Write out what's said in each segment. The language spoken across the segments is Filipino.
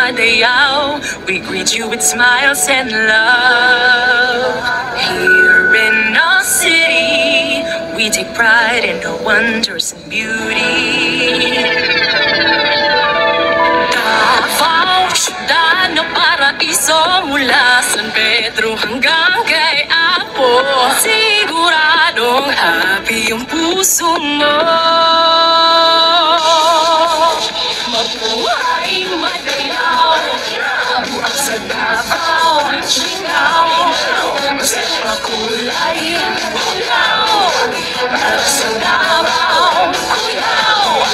Madayaw, we greet you with smiles and love. Here in our city, we take pride in our wonders and beauty. Davao, syudad ng paraiso, mula San Pedro hanggang kay Apo. Siguradong happy yung puso mo. Mabuhay Madayaw, buwag sa Davao, Sigaw, sa makulay ang bulaw, para sa Davao, Kuyaw.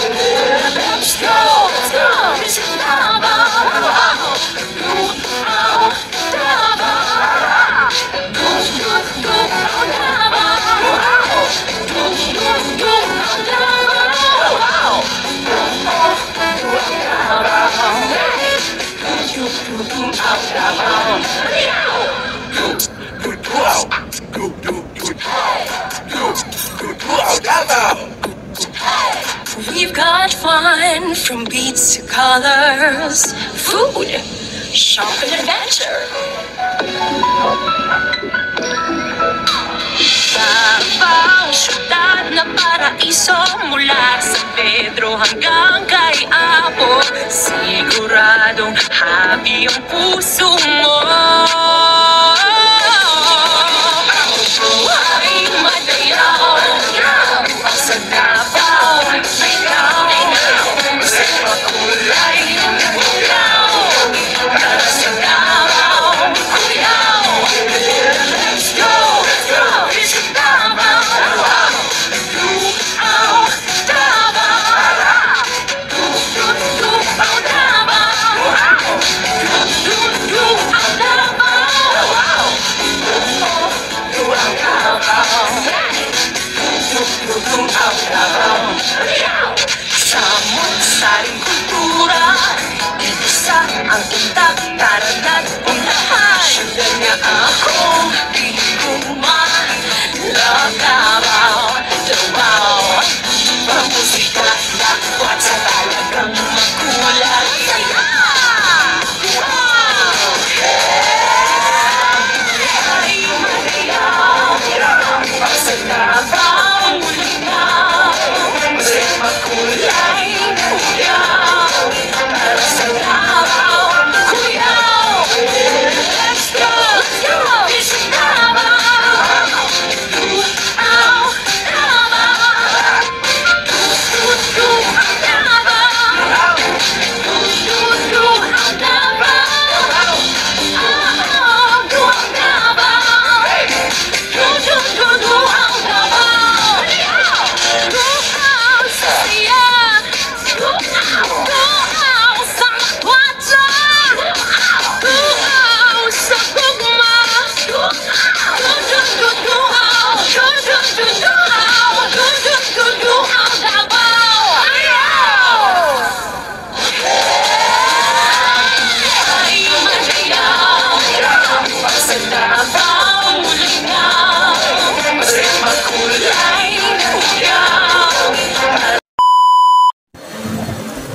Let's go, let's go, this is Davao, Davao, Davao, we've got fun from beats to colors, food, shop and adventure. Davao, syudad na paraiso, mula San Pedro hanggang kay Apo. Siguradong happy ang puso mo. Mabuhay Madayaw, buwag sa Davao, Sigaw, sa makulay ang bulaw, para sa Davao, Kuyaw. Let's go, this is Davao, Davao, samot-saring kultura, isa ang untak, taranat, unahan. Syudad niya ako, piling ko love Davao, Davao. Pamusika, dapat sa talagang makulay. Saya! Wow! Ay, Madayaw, sa Davao, Linaw, sa makulay, Kuyaw, para sa Davao, Kuyaw. Let's go, this is Davao, Davao,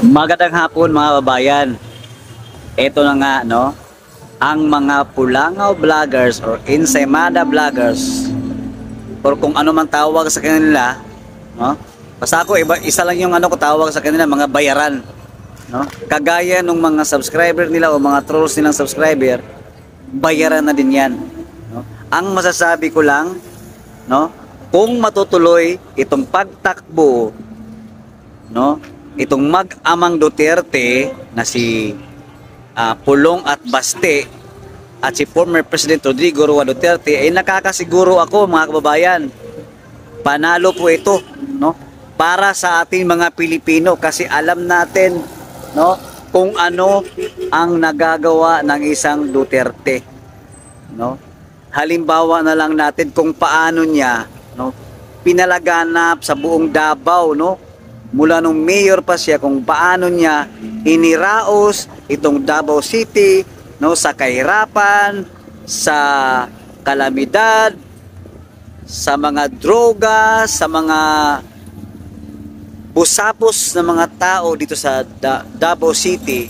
Magandang hapon mga babayan. Ito na nga no, ang mga Pulangaw vloggers or Ensaymada vloggers or kung ano man tawag sa kanila, no? Basta ako isa lang yung ko tawag sa kanila, mga bayaran, no? Kagaya ng mga subscriber nila o mga trolls nilang subscriber, bayaran na din 'yan, no? Ang masasabi ko lang, no, kung matutuloy itong pagtakbo, no, itong mag-amang Duterte na si Pulong at Baste at si former President Rodrigo Roa Duterte, ay nakakasiguro ako mga kababayan, panalo po ito, no, para sa ating mga Pilipino, kasi alam natin, no, kung ano ang nagagawa ng isang Duterte, no. Halimbawa na lang natin kung paano niya, no, pinalaganap sa buong Davao, no, mula nung mayor pa siya, kung paano niya iniraos itong Davao City, no, sa kahirapan, sa kalamidad, sa mga droga, sa mga busapos na mga tao dito sa Davao City.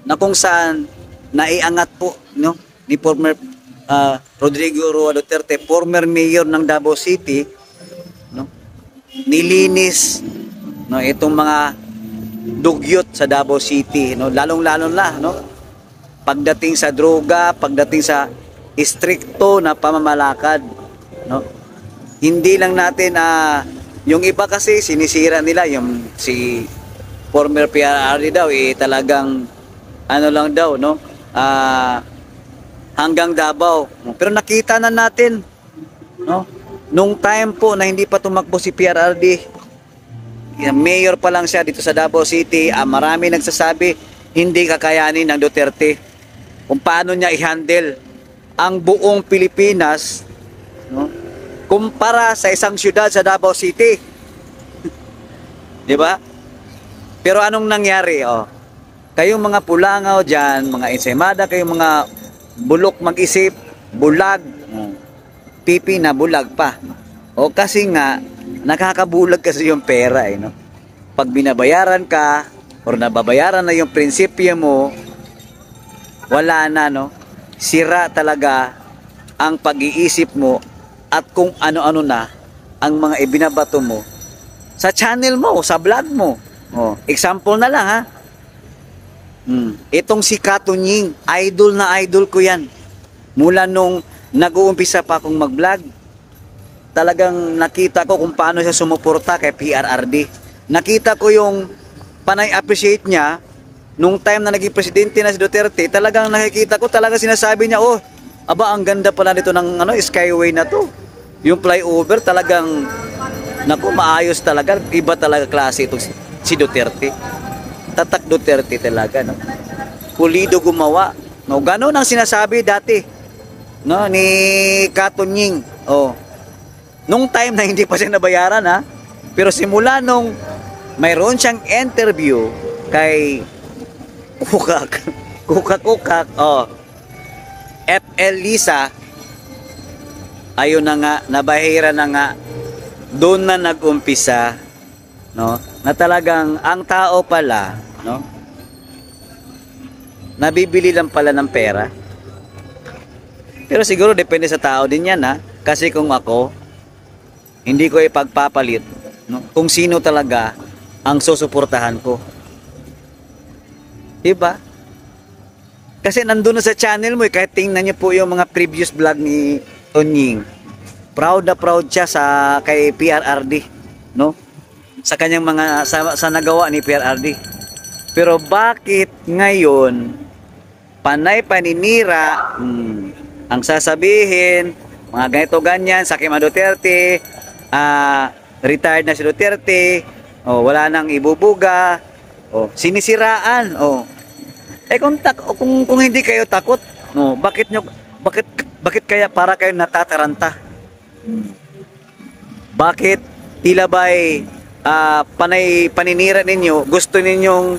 na kung saan naiangat po, no, ni former Rodrigo Roa Duterte, former mayor ng Davao City, no, nilinis, no, itong mga dugyot sa Davao City, no, lalong-lalo na, no, pagdating sa droga, pagdating sa istrikto na pamamalakad, no. Hindi lang natin yung iba kasi sinisira nila yung si former PRRD daw talagang ano lang daw, no, hanggang Davao. Pero nakita na natin, no, nung time po na hindi pa tumakbo si PRRD, mayor pa lang siya dito sa Davao City, marami nagsasabi hindi kakayanin ng Duterte kung paano niya i-handle ang buong Pilipinas, no, kumpara sa isang syudad sa Davao City. Di ba? Pero anong nangyari? Kayong mga pulangaw dyan, mga ensaymada, kayong mga bulok mag-isip, bulag, pipi na bulag pa. Kasi nga, nakakabulag kasi yung pera, no? Pag binabayaran ka, or nababayaran na yung prinsipyo mo, wala na, no? Sira talaga ang pag-iisip mo at kung ano-ano na ang mga ibinabato mo sa channel mo, sa vlog mo. Example na lang, ha? Itong si Katunying, idol na idol ko yan. Mula nung nag-uumpisa pa akong mag-vlog, talagang nakita ko kung paano siya sumuporta kay PRRD. Nakita ko yung panay appreciate niya nung time na naging presidente na si Duterte. Talagang nakikita ko, talaga sinasabi niya, aba, ang ganda pala nito ng skyway na to. Yung flyover talagang, naku, maayos talaga. Iba talaga klase ito si Duterte. Tatak Duterte talaga, no? Pulido gumawa. No, ganun ang sinasabi dati, no, ni Katunying. Nung time na hindi pa siya nabayaran, ha? Pero simula nung mayroon siyang interview kay Kukak, FL Lisa, ayun na nga, nabahira na nga, doon na nag-umpisa, no, na talagang ang tao pala, no, nabibili lang pala ng pera. Pero siguro depende sa tao din yan, ha? Kasi kung ako, hindi ko ipagpapalit, no, kung sino talaga ang susuportahan ko. Diba? Kasi nandun na sa channel mo, kahit tingnan niyo po yung mga previous vlog ni Tonying. Proud na proud siya kay PRRD, no? Sa kanyang mga sa nagawa ni PRRD. Pero bakit ngayon panay paninira, ang sasabihin, mga ganito ganyan, sa kay Duterte, retired na si Duterte, wala nang ibubuga, sinisiraan, kung hindi kayo takot, bakit kaya para kayo natataranta? Bakit tila ba'y panay paninira ninyo, gusto ninyong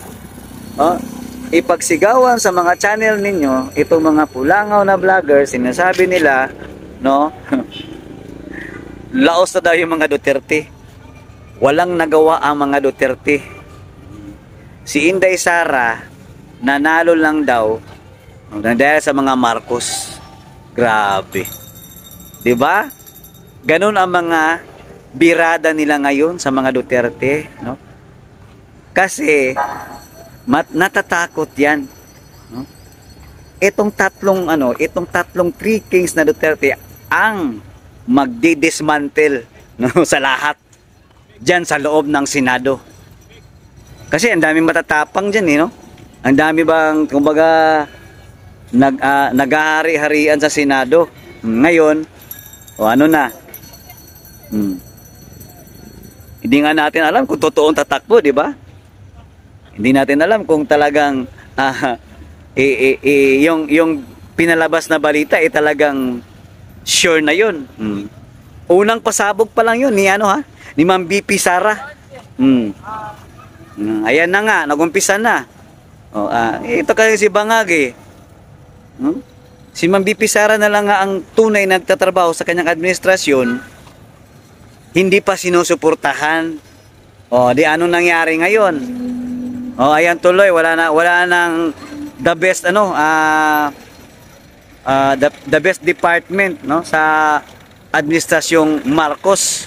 ipagsigawan sa mga channel ninyo, itong mga pulangaw na vloggers, sinasabi nila, no, laos na daw yung mga Duterte. Walang nagawa ang mga Duterte. Si Inday Sara, nanalo lang daw dahil sa mga Marcos. Grabe. 'Di ba? Ganun ang mga birada nila ngayon sa mga Duterte, no? Kasi natatakot 'yan, no? Itong tatlong three kings na Duterte ang magdi-dismantle, no, sa lahat diyan sa loob ng Senado. Kasi ang daming matatapang diyan, no? Ang dami bang, kumbaga, naghahari-harian sa Senado. Ngayon, ano na? Hindi nga natin alam kung totoong tatakbo, di ba? Hindi natin alam kung talagang yung pinalabas na balita talagang sure na yun. Unang pasabog pa lang yun ni Ma'am BP Sara. Ayan na nga, nagumpisa na. Ito kasi si Bangag, si Ma'am BP Sara na lang nga ang tunay nagtatrabaho sa kanyang administrasyon, hindi pa sinusuportahan. Di ano nangyari ngayon? Ayan tuloy, wala nang the best the best department, no, sa administrasyong Marcos.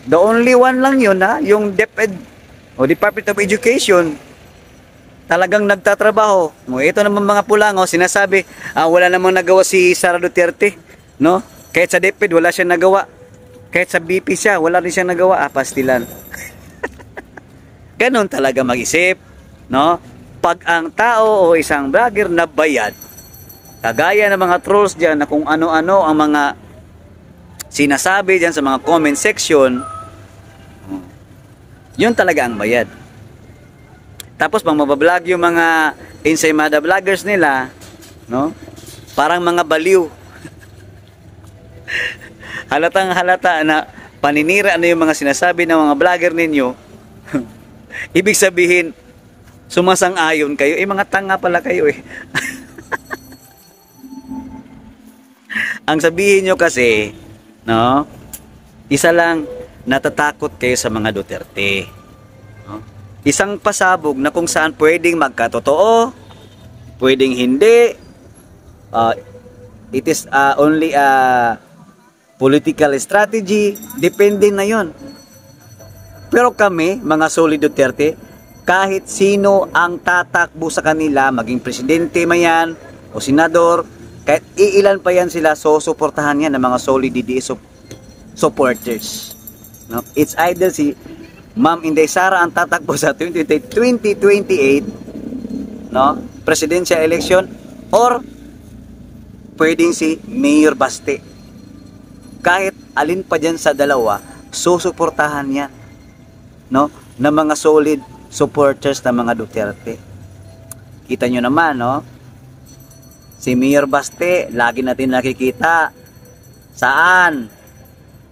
The only one lang yun, yung DepEd o Department of Education, talagang nagtatrabaho. Ito naman mga Pulangaw, sinasabi, wala namang nagawa si Sara Duterte, no? Kahit sa DepEd wala siyang nagawa. Kahit sa BP siya, wala rin siyang nagawa. Pastilan. Ganon talaga mag-isip, no? Pag ang tao o isang vlogger na bayad, kagaya ng mga trolls dyan na kung ano-ano ang mga sinasabi dyan sa mga comment section, yun talaga ang bayad. Tapos pag mabablog yung mga Ensaymada vloggers nila, no? Parang mga baliw. Halatang halata na paninira na yung mga sinasabi ng mga vlogger ninyo. Ibig sabihin, sumasang-ayon kayo. Mga tanga pala kayo eh. Ang sabihin nyo kasi, no? Isa lang, natatakot kayo sa mga Duterte. No? Isang pasabog na kung saan pwedeng magkatotoo, pwedeng hindi. It is only a political strategy. Depende na yon. Pero kami, mga solid Duterte, kahit sino ang tatakbo sa kanila, maging presidente man yan, o senador, kahit iilan pa yan sila, so suportahan yan ng mga solid DDS supporters. No? It's either si Ma'am Inday Sara ang tatakbo sa 2028, no? Presidential election, or pwedeng si Mayor Baste. Kahit alin pa dyan sa dalawa, susuportahan yan, no? Ng mga solid supporters ng mga Duterte. Kita nyo naman, no? Si Mayor Baste, lagi natin nakikita. Saan?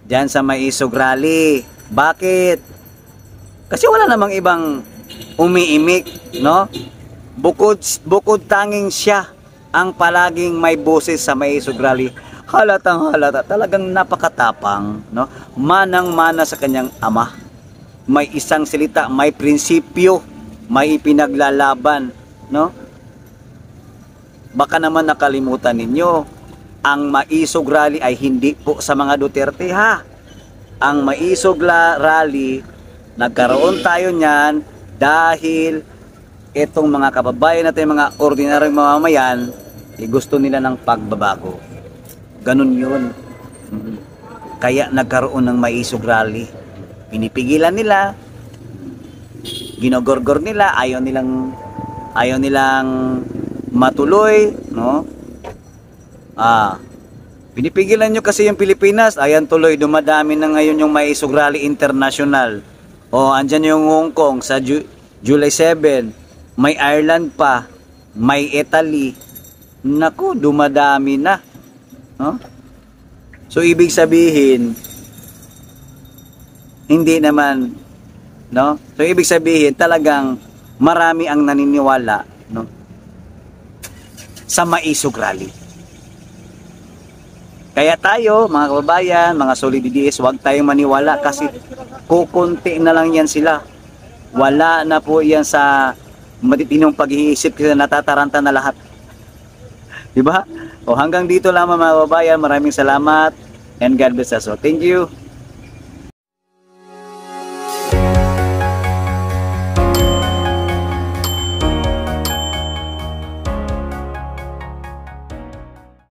Diyan sa may Isog Rally. Bakit? Kasi wala namang ibang umiimik, no? Bukod tanging siya ang palaging may boses sa may Isog Rally. Halatang halata, talagang napakatapang, no? Manang-mana sa kanyang ama. May isang salita, may prinsipyo, may ipinaglalaban, no? Baka naman nakalimutan ninyo, ang Maisog Rally ay hindi po sa mga Duterte, ha. Ang Maisog Rally, nagkaroon tayo niyan dahil itong mga kababayan natin, mga ordinaryong mamamayan, gusto nila ng pagbabago. Ganun yun. Kaya nagkaroon ng Maisog Rally. Pinipigilan nila, ginogorgor nila, ayaw nilang matuloy, no? Pinipigilan nyo kasi yung Pilipinas. Ayan, tuloy, dumadami na ngayon yung Maisog Rally International. Andyan yung Hong Kong sa July 7. May Ireland pa, may Italy. Naku, dumadami na, no? So ibig sabihin, hindi naman, no? So ibig sabihin, talagang marami ang naniniwala, no, sa Maisog Rally. Kaya tayo, mga kababayan, mga solid DDS, huwag tayong maniwala kasi kukunti na lang yan sila. Wala na po yan sa matitinong pag-iisip kasi natataranta na lahat. Diba? Hanggang dito lamang mga kababayan, maraming salamat and God bless us. So, thank you.